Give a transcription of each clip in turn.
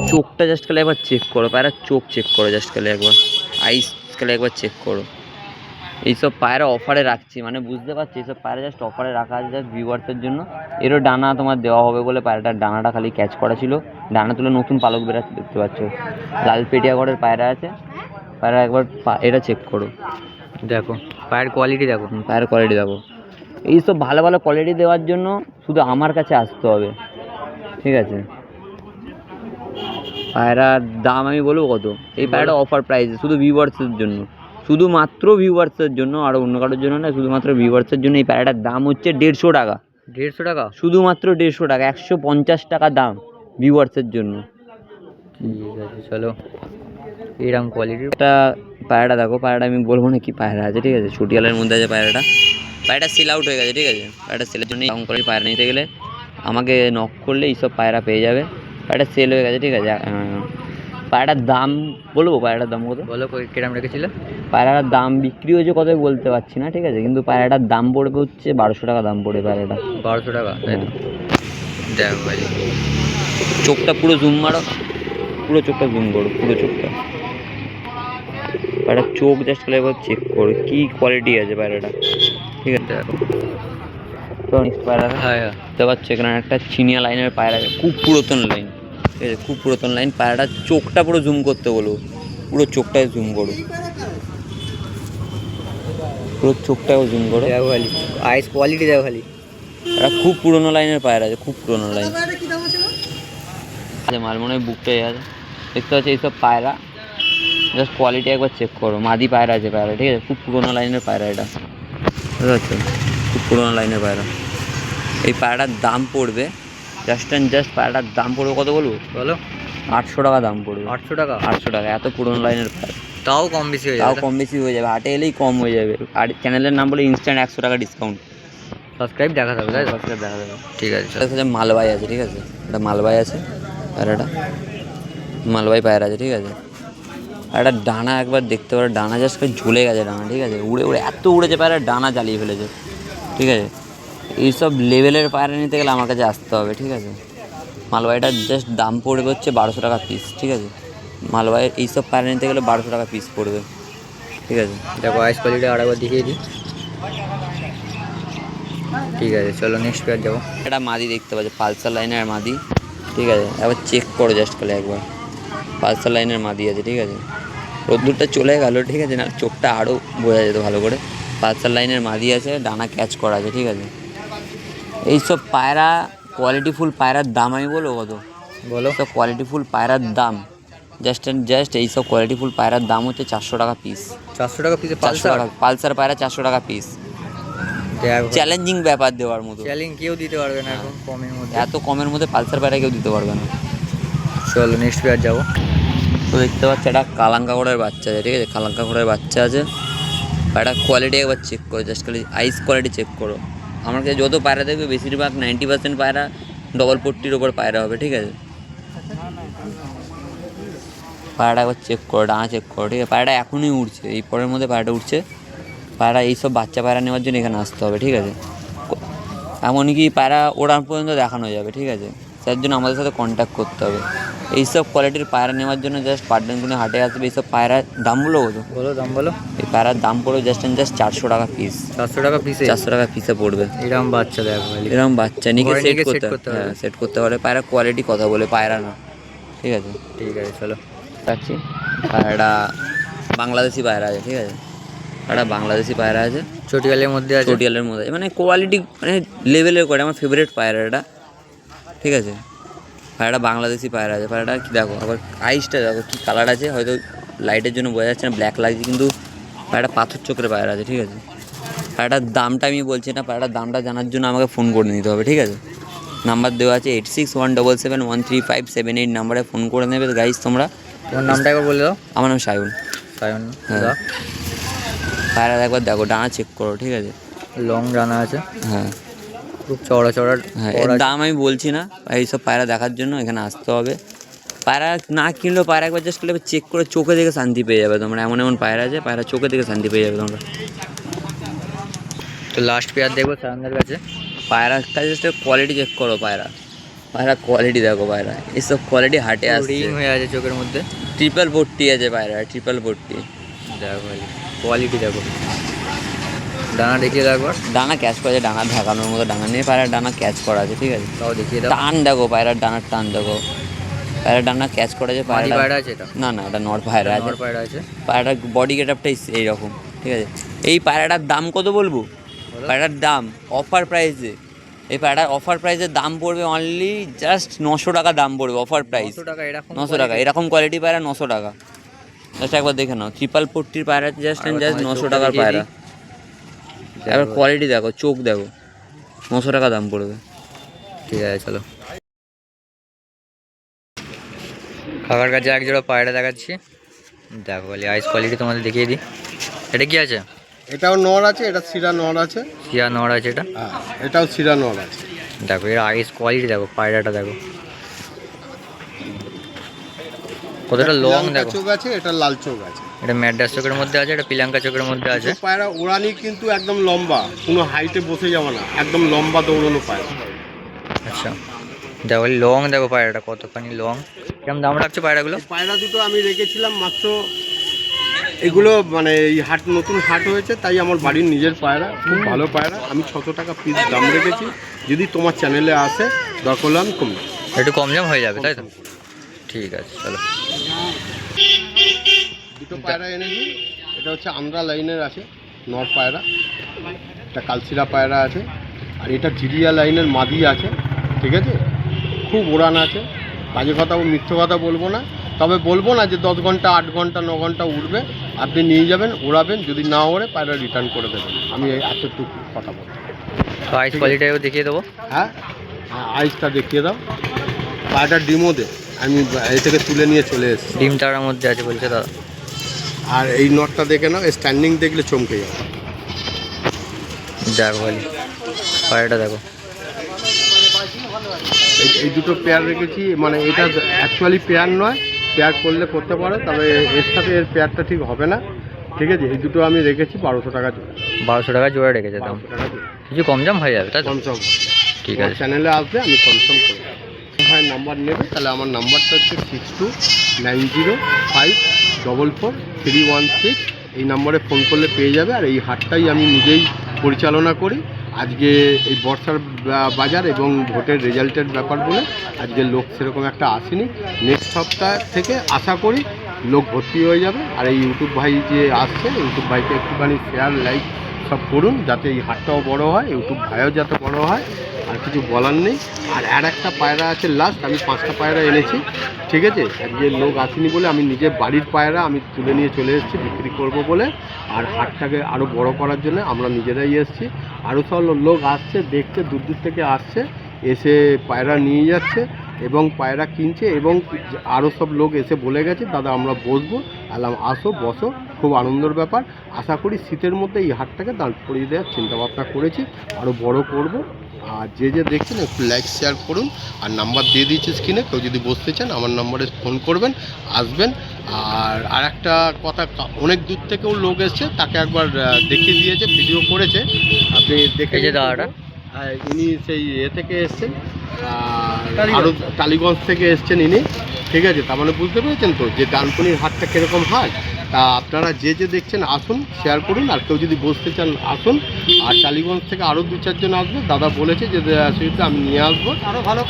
চোখটা জাস্ট খালি একবার চেক করো, পায়রা চোখ চেক করো জাস্ট খালি একবার, আইস খালি একবার চেক করো। এইসব পায়রা অফারে রাখছি, মানে বুঝতে পারছি এইসব পায়রা জাস্ট অফারে রাখা আছে জাস্ট ভিউয়ার্সের জন্য। এরও ডানা তোমার দেওয়া হবে বলে পায়রাটার ডানাটা খালি ক্যাচ করা ছিল, ডানা তুলে নতুন পালক বেরাচ্ছে দেখতে পাচ্ছ। লাল পেটিয়াগড়ের পায়রা আছে, পায়রা একবার এটা চেক করো, দেখো পায়ের কোয়ালিটি দেখো, পায়ের কোয়ালিটি দেখো। এইসব ভালো ভালো কোয়ালিটি দেওয়ার জন্য শুধু আমার কাছে আসতে হবে, ঠিক আছে। পায়রার দাম আমি বলবো কত, এই পায়রাটা অফার প্রাইসে শুধু ভিউয়ার্সের জন্য, শুধুমাত্র ভিউয়ার্সের জন্য, আর অন্য কারোর জন্য না, শুধুমাত্র ভিউয়ার্সের জন্য। এই পায়রাটার দাম হচ্ছে 150 টাকা। 150 টাকা? শুধুমাত্র 150 টাকা, 150 টাকা দাম ভিউয়ার্সের জন্য। ঠিক আছে চলো, এরকম কোয়ালিটির একটা পায়রাটা দেখো, পায়রাটা আমি বলবো না কি পায়রা আছে, ঠিক আছে। চটিয়ালের মধ্যে আছে পায়রাটা, পায়রাটা সেল আউট হয়ে গেছে, ঠিক আছে। পায়রাটা সেলের জন্য এরকম করে পায়রা নিতে গেলে আমাকে নক করলে এইসব পায়রা পেয়ে যাবে। পায়রাটা সেল হয়ে গেছে, ঠিক আছে। পায়রাটার দাম বলবো, পায়রাটার দাম কত বলো, কিরম রেখেছিল? পায়রাটার দাম বিক্রি হয়েছে কত বলতে পারছি না, ঠিক আছে, কিন্তু পায়রাটার দাম পড়বে হচ্ছে 1200 টাকা দাম পড়বে পায়রাটা। 1200 টাকা? দেখো ভাই, চোখটা পুরো জুম মারো, পুরো চোখটা জুম করো, পুরো চোখটা। পায়রার চোখ জাস্ট করে একবার চেক করো কি কোয়ালিটি আছে পায়রাটা, ঠিক আছে। তো নেক্সট পায়রা দেখতে পাচ্ছ এখানে একটা চিনিয়া লাইনের পায়রা আছে, খুব পুরাতন লাইন, ঠিক আছে, খুব পুরাতন লাইন। পায়রাটার চোখটা পুরো জুম করতে বলবো, পুরো চোখটায় জুম করো, পুরো চোখটাও জুম করো। দেখো খালি আইস কোয়ালিটি দেখো খালি। এটা খুব পুরোনো লাইনের পায়রা আছে, খুব পুরোনো লাইন। মাল মনে হয় বুকটাই আছে, দেখতে পাচ্ছি এইসব পায়রা জাস্ট কোয়ালিটি একবার চেক করো। মাদি পায়রা আছে পায়রা, ঠিক আছে, খুব পুরোনো লাইনের পায়রা এটা, বুঝতে পারছো, খুব পুরোনো লাইনের পায়রা। এই পায়রাটার দাম পড়বে জাস্ট অ্যান্ড জাস্ট, পায়রাটার দাম পড়বে কত বলবো, বলো? 800 টাকা দাম পড়বে। 800 টাকা? 800 টাকা, এত পুরোনো লাইনের পায়রা। তাও কম বেশি হয়ে তাও যাবে? কম বেশি হয়ে যাবে, হাটে এলেই কম হয়ে যাবে। আর চ্যানেলের নাম বলে ইনস্ট্যান্ট 100 টাকা ডিসকাউন্ট। সাবস্ক্রাইব দেখা যাবে, তাই? সাবস্ক্রাইব দেখা যাবে, ঠিক আছে। সাথে মালবাই আছে, ঠিক আছে, এটা মালবাই আছে পায়রাটা, মালবাই পায়রা আছে, ঠিক আছে। আর একটা ডানা একবার দেখতে পারো, ডানা জাস্ট ঝুলে গেছে ডানা, ঠিক আছে, উড়ে উড়ে এত উড়েছে পায়রা, ডানা জ্বালিয়ে ফেলেছে, ঠিক আছে। এইসব লেভেলের পায়রা নিতে গেলে আমার কাছে আসতে হবে, ঠিক আছে। মালবাইটার জাস্ট দাম পড়বে হচ্ছে 1200 টাকা পিস, ঠিক আছে। মালবাইয়ের এইসব পায়রা নিতে গেলে 1200 টাকা পিস পড়বে, ঠিক আছে। দেখো আইস কোয়ালিটি আরেকবার দেখিয়ে দিই। ঠিক আছে চলো নেক্সট পেয়ার যাবো। এটা মাদি দেখতে পাচ্ছ, পালসার লাইনের মাদি, ঠিক আছে, একবার চেক করো জাস্ট খালি একবার, পালসার লাইনের মাদি আছে, ঠিক আছে। রোদ্দুরটা চলে গেল, ঠিক আছে, না চোখটা আরও বোঝা যেত ভালো করে। পালসার লাইনের মাদি আছে, ডানা ক্যাচ করা আছে, ঠিক আছে। এইসব পায়রা কোয়ালিটিফুল পায়রার দাম আমি বলবো কত, বলো? সব কোয়ালিটিফুল পায়রার দাম জাস্ট অ্যান্ড জাস্ট, এইসব কোয়ালিটিফুল পায়রার দাম হচ্ছে 400 টাকা পিস। 400 টাকা পিসে 400 টাকা পালসার পায়রা, 400 টাকা পিস। চ্যালেঞ্জিং ব্যাপার দেওয়ার মতো, চ্যালেঞ্জ কেউ দিতে পারবে না এখন কমের মধ্যে, এত কমের মধ্যে পালসার পায়রা কেউ দিতে পারবে না। চলো নেক্সট পেয়ার যাবো। তো দেখতে পাচ্ছি একটা কালাঙ্কা ঘোড়ার বাচ্চা আছে, ঠিক আছে, কালাঙ্কা ঘোড়ার বাচ্চা আছে। পায়রা কোয়ালিটি একবার চেক করো জাস্ট খালি, আইস কোয়ালিটি চেক করো। আমার কাছে যত পায়রা দেখবে বেশিরভাগ 90% পায়রা ডবল পট্টির ওপর পায়রা হবে, ঠিক আছে। পায়রাটা একবার চেক করো, ডাঙা চেক করো, ঠিক আছে। পায়রাটা এখনই উঠছে, এই পরের মধ্যে পায়রাটা উঠছে। পায়রা এইসব বাচ্চা পায়রা নেওয়ার জন্য এখানে আসতে হবে, ঠিক আছে। এমনকি পায়রা ওড়ান পর্যন্ত দেখানো যাবে, ঠিক আছে, তার জন্য আমাদের সাথে কন্ট্যাক্ট করতে হবে। এইসব কোয়ালিটির পায়রা নেওয়ার জন্য জাস্ট পাটনাগুলো হাটে আসবে। এইসব পায়রার দামগুলো কত বলো? দাম বলো। এই পায়রার দাম পড়বে জাস্ট অ্যান্ড জাস্ট 400 টাকা পিস। 400 টাকা পিসে? 400 টাকা পিসে পড়বে। এরকম বাচ্চা দেখো, এরকম বাচ্চা নিয়ে সেট করতে হবে, হ্যাঁ সেট করতে পারে। পায়রা কোয়ালিটি কথা বলে, পায়রা না, ঠিক আছে। ঠিক আছে চলো পাচ্ছি পায়রাটা বাংলাদেশি পায়রা আছে, ঠিক আছে, পায়রা বাংলাদেশি পায়রা আছে, চটিয়ালের মধ্যে আছে, চটিয়ালের মধ্যে, মানে কোয়ালিটি মানে লেভেলের করে, আমার ফেভারিট পায়রা এটা, ঠিক আছে। পায়রাটা বাংলাদেশি পায়রা আছে। পায়রাটা কি দেখো, আবার আইসটা দেখো কী কালার আছে, হয়তো লাইটের জন্য বোঝা যাচ্ছে না, ব্ল্যাক লাগছে, কিন্তু পায়রাটা পাথর চোখের পায়রা আছে, ঠিক আছে। পায়রাটার দামটা আমি বলছি না, পায়রাটার দামটা জানার জন্য আমাকে ফোন করে নিতে হবে, ঠিক আছে। নাম্বার দেওয়া আছে 8617713578 নাম্বারে ফোন করে নেবে গাইজ তোমরা। তোমার নামটা একবার বলে দাও। আমার নাম সায়ন। সায়ন? হ্যাঁ। পায়রা একবার দেখো, ডানা চেক করো, ঠিক আছে, লং ডানা আছে, হ্যাঁ খুব চওড়া চওড়া। হ্যাঁ, এর দাম আমি বলছি না, এইসব পায়রা দেখার জন্য এখানে আসতে হবে। পায়রা না কিনলেও পায়রা একবার জাস্ট চেক করে চোখে দেখে শান্তি পেয়ে যাবে তোমরা। এমন এমন পায়রা আছে, পায়রা চোখে দেখে শান্তি পেয়ে যাবে তোমরা। তো লাস্ট পেয়ার দেখবো সায়নদের কাছে। পায়রার কাছে জাস্ট কোয়ালিটি চেক করো, পায়রা পায়রা কোয়ালিটি দেখো পায়রা, এসব কোয়ালিটি হাটে আসছে। রিং হয়ে আছে চোখের মধ্যে, ট্রিপল ভর্তি আছে পায়রা, ট্রিপল ভর্তি। দেখো ভাই কোয়ালিটি দেখো। ডানা দেখিয়ে দাও একবার। ডানা ক্যাচ করা আছে, ডানা ঢাকানোর মতো ডানা নেই, পায়রার ডানা ক্যাচ করা আছে, ঠিক আছে। তাও দেখিয়ে দাও। টান দেখো পায়রার ডানার টান দেখো, পায়রার ডানা ক্যাচ করা আছে। মাদি পায়রা আছে এটা? না না, এটা নর পায়রা আছে। নর পায়রা আছে। পায়রাটার বডি গেট আপটাই এইরকম, ঠিক আছে। এই পায়রাটার দাম কত বলবো? পায়রাটার দাম অফার প্রাইসে, এই পায়রাটার অফার প্রাইসের দাম পড়বে অনলি জাস্ট 900 টাকা দাম পড়বে, অফার প্রাইস 900 টাকা। এরকম 900 টাকা, এরকম কোয়ালিটি পায়রা 900 টাকা। জাস্ট একবার দেখে নাও, ট্রিপল পট্টির পায়রা জাস্ট অ্যান্ড জাস্ট 900 টাকার পায়রা। এবার কোয়ালিটি দেখো, চোখ দেখো, 900 টাকা দাম পড়বে। ঠিক আছে চলো। কাকার কাছে এক জোড়া পায়রা দেখাচ্ছি, দেখো বলি আইস কোয়ালিটি তোমাদের দেখিয়ে দিই। এটা কি আছে? এটাও নর আছে, এটা সিরা নর আছে। সিয়া নড় আছে এটা? হ্যাঁ, এটাও সিরা নর আছে। দেখো এর আইস কোয়ালিটি দেখো, পায়রাটা দেখো কতটা লং পিলাঙ্কা দেখো। চোখ আছে, এটা লাল চোখ আছে। এটা ম্যাড্রাস চোখের মধ্যে আছে, এটা পিলাঙ্কা চোখের মধ্যে আছে। পায়রা ওড়ানি কিন্তু একদম লম্বা, কোনো হাইটে বসে যাবে না, একদম লম্বা দৌড়ানো পায়রা। আচ্ছা দেখো লং দেখো পায়রাটা কতখানি লং। কেমন দাম রাখছো পায়রাগুলো? পায়রা দুটো আমি রেখেছিলাম মাত্র, এগুলো মানে এই হাট নতুন হাট হয়েছে তাই আমার বাড়ির নিজের পায়রা, খুব ভালো পায়রা। আমি 600 টাকা পিস দাম রেখেছি, যদি তোমার চ্যানেলে আসে দরকার হলে আমি কম একটু কম জাম হয়ে যাবে তাই তো? ঠিক আছে চলো। দুটো পায়রা এনেছি, এটা হচ্ছে আন্ধ্রা লাইনের আছে নর পায়রা, একটা কালসিরা পায়রা আছে, আর এটা জিরিয়া লাইনের মাদি আছে, ঠিক আছে। খুব উড়ান আছে, বাজে কথা মিথ্যে কথা বলবো না, তবে বলবো না যে 10 ঘন্টা 8 ঘন্টা 9 ঘন্টা উড়বে। আপনি নিয়ে যাবেন, উড়াবেন, যদি না ওড়ে পায়রা রিটার্ন করে দেবেন। আমি এতটুকু কথা বলছি। তো আইস কোয়ালিটিও দেখিয়ে দেবো। হ্যাঁ, আইসটা দেখিয়ে দাও। পায়রাটা ডিমও দে, আমি এই থেকে তুলে নিয়ে চলে এসেছি। ডিম তারার মধ্যে আছে বলছে দাদা। আর এই নটটা দেখে নাও, স্ট্যান্ডিং দেখলে চমকে যাবে। দেখো বলি পায়রাটা দেখো। এই দুটো পেয়ার রেখেছি, মানে এটা অ্যাকচুয়ালি পেয়ার নয়, পেয়ার করলে করতে পারো, তবে এর সাথে এর পেয়ারটা ঠিক হবে না, ঠিক আছে। এই দুটো আমি রেখেছি 1200 টাকা জোড়া। 1200 টাকা জোড়া রেখেছে দাম, 1200 টাকা জোড়া। কিছু কম জাম হয়ে যাবে তাই তো? কনসাম ঠিক আমার আছে চ্যানেলে আসবে, আমি কনসাম করব। ভাই নাম্বার নেবে, তাহলে আমার নাম্বারটা হচ্ছে 6290544316। এই নম্বরে ফোন করলে পেয়ে যাবে। আর এই হাটটাই আমি নিজেই পরিচালনা করি। আজকে এই বর্ষার বাজার এবং ভোটের রেজাল্টের ব্যাপার বলে আজকে লোক সেরকম একটা আসেনি। নেক্সট সপ্তাহ থেকে আশা করি লোক ভর্তি হয়ে যাবে। আর এই ইউটিউব ভাই যে আসছে, ইউটিউব ভাইকে একটুখানি শেয়ার লাইক সব করুন, যাতে এই হাটটাও বড় হয়, ইউটিউব ভাইও যাতে বড় হয়। আর কিছু বলার নেই। আর একটা পায়রা আছে লাস্ট, আমি 5টা পায়রা এনেছি, ঠিক আছে। আজকে লোক আসেনি বলে আমি নিজের বাড়ির পায়রা আমি তুলে নিয়ে চলে এসেছি বিক্রি করব বলে। আর হাটটাকে আরও বড় করার জন্য আমরা নিজেরাই এসেছি। আরও সব লোক আসছে, দেখছে, দূর দূর থেকে আসছে, এসে পায়রা নিয়ে যাচ্ছে এবং পায়রা কিনছে। এবং আরও সব লোক এসে বলে গেছে দাদা আমরা বসবো। আলাম আসো, বসো, খুব আনন্দের ব্যাপার। আশা করি শীতের মধ্যে এই হাটটাকে দাঁড় করিয়ে দেওয়ার চিন্তাভাবনা করেছি, আরও বড় করব। আর যে দেখছেন একটু লাইক শেয়ার করুন। আর নাম্বার দিয়ে দিয়েছি স্ক্রিনে, কেউ যদি বসতে চান আমার নাম্বারে ফোন করবেন, আসবেন। আর একটা কথা, অনেক দূর থেকেও লোক এসছে, তাকে একবার দেখিয়ে দিয়েছে, ভিডিও করেছে, আপনি দেখে এই যে দাদাটা, ইনি সেই থেকে এসছেন, আরও টালিগঞ্জ থেকে এসছেন ইনি, ঠিক আছে। তার মানে বুঝতে পেরেছেন তো যে ডানকুনির হাটটা কীরকম হাট। তা আপনারা যে দেখছেন আসুন, শেয়ার করুন। আর কেউ যদি বসতে চান আসুন। আর টালিগঞ্জ থেকে আরও 2-4 জন আসবে, দাদা বলেছে যে সুবিধা আমি নিয়ে আসবো, আরও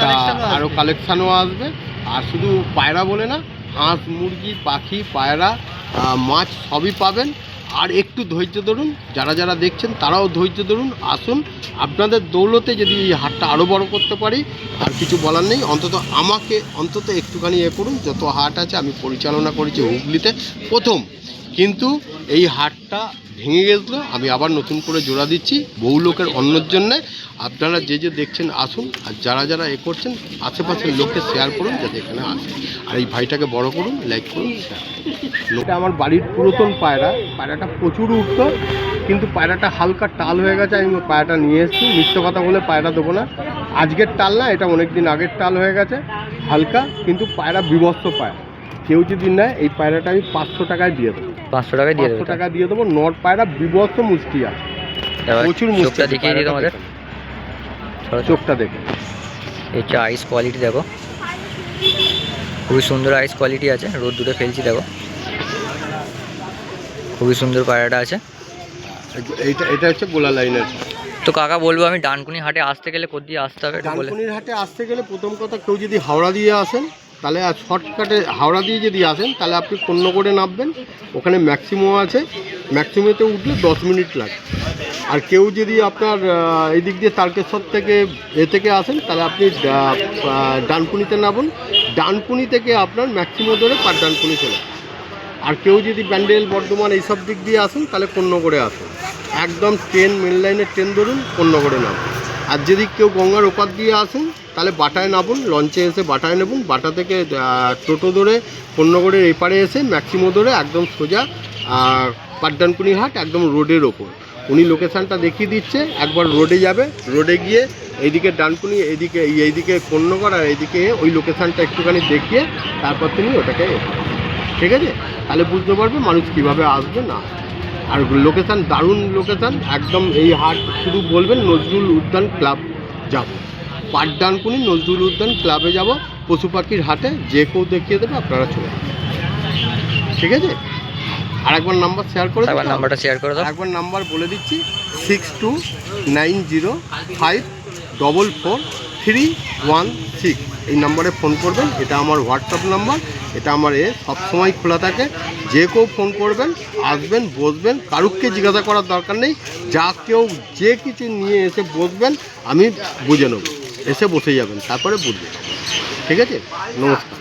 কালেকশানও আসবে। আর শুধু পায়রা বলে না, হাঁস, মুরগি, পাখি, পায়রা, মাছ সবই পাবেন। আর একটু ধৈর্য ধরুন, যারা দেখছেন তারাও ধৈর্য ধরুন, আসুন। আপনাদের দৌলতে যদি এই হাটটা আরও বড় করতে পারি, আর কিছু বলার নেই। অন্তত আমাকে একটুখানি করুন। যত হাট আছে আমি পরিচালনা করেছি হুগলিতে প্রথম, কিন্তু এই হাটটা ভেঙে গেছিলো, আমি আবার নতুন করে জোড়া দিচ্ছি বহু লোকের অন্যর জন্যে। আপনারা যে দেখছেন আসুন। আর যারা করছেন আশেপাশের লোককে শেয়ার করুন যাতে এখানে আসে। আর এই ভাইটাকে বড় করুন, লাইক করুন, শেয়ার করুন। লোকটা আমার বাড়ির পুরাতন পায়রাটা প্রচুর উঠতো, কিন্তু পায়রাটা হালকা টাল হয়ে গেছে। আমি পায়রাটা নিয়ে এসেছি, মিথ্য কথা বলে পায়রা দেবো না। আজকের টাল না, এটা অনেক দিন আগের টাল হয়ে গেছে হালকা, কিন্তু পায়রা বিভৎস পায়রা। কেউ যদি নেয় এই পায়রাটা আমি 500 টাকায় দিয়ে দেবো। 500 টাকায় দিয়ে দেবো? 500 টাকা দিয়ে দেবো। নর পায়রা বিভৎস মুষ্টি আছে, প্রচুর মুষ্টি। দেখিয়ে দিই তোমাদের, চোখটা দেখে। হচ্ছে আইস কোয়ালিটি, দেখো খুবই সুন্দর আইস কোয়ালিটি আছে। রোদ দূরে ফেলছি, দেখো খুবই সুন্দর পায়রাটা আছে। এটা হচ্ছে গোলা লাইনের। তো কাকা বলবো আমি ডানকুনি হাটে আসতে গেলে কোথা দিয়ে আসতে হবে একটু বলে। ডানকুনির হাটে আসতে গেলে প্রথম কথা, কেউ যদি হাওড়া দিয়ে আসেন তাহলে আর শর্টকাটে হাওড়া দিয়ে যদি আসেন তাহলে আপনি কোন্নগরে নামবেন, ওখানে ম্যাক্সিমো আছে, ম্যাক্সিমোতে উঠলে 10 মিনিট লাগে। আর কেউ যদি আপনার এই দিক দিয়ে তারকেশ্বর থেকে থেকে আসেন তাহলে আপনি ডানকুনিতে নামুন, ডানকুনি থেকে আপনার ম্যাক্সিমো ধরে ডানকুনি চলে আসুন। আর কেউ যদি ব্যান্ডেল বর্ধমান এইসব দিক দিয়ে আসেন তাহলে কোন্নগরে আসুন, একদম ট্রেন মেন লাইনের ট্রেন ধরুন কোন্নগরে নামুন। আর যদি কেউ গঙ্গার ওপার দিয়ে আসেন তাহলে বাটায় নামুন, লঞ্চে এসে বাটায় নেবুন, বাটা থেকে টোটো ধরে কোন্নগরের এপারে এসে ম্যাক্সিমো ধরে একদম সোজা পাটডানকুনি হাট, একদম রোডের ওপর উনি লোকেশানটা দেখিয়ে দিচ্ছে। একবার রোডে যাবে, রোডে গিয়ে এইদিকে ডানকুনি, এইদিকে কোন্নগর, আর এইদিকে ওই লোকেশানটা একটুখানি দেখিয়ে তারপর তুমি ওটাকে, ঠিক আছে, তাহলে বুঝতে পারবে মানুষ কীভাবে আসবে না। আর লোকেশান দারুণ লোকেশান একদম। এই হাট শুধু বলবেন নজরুল উদ্যান ক্লাব যাব, পাটডানকুনি নজরুল উদ্যান ক্লাবে যাব, পশু পাখির হাটে যে কেউ দেখিয়ে দেবে, আপনারা চলে যাবেন, ঠিক আছে। আর একবার নাম্বার শেয়ার করে একবার নাম্বারটা শেয়ার করে দাও। একবার নাম্বার বলে দিচ্ছি 6290544316। এই নাম্বারে ফোন করবেন, এটা আমার হোয়াটসঅ্যাপ নাম্বার, এটা আমার সবসময় খোলা থাকে। যে কেউ ফোন করবেন, আসবেন, বসবেন, কারুককে জিজ্ঞাসা করার দরকার নেই, যা কেউ যে কিছু নিয়ে এসে বসবেন আমি বুঝে নেব, এসে বসে যাবেন, তারপরে বুঝবেন, ঠিক আছে। নমস্কার।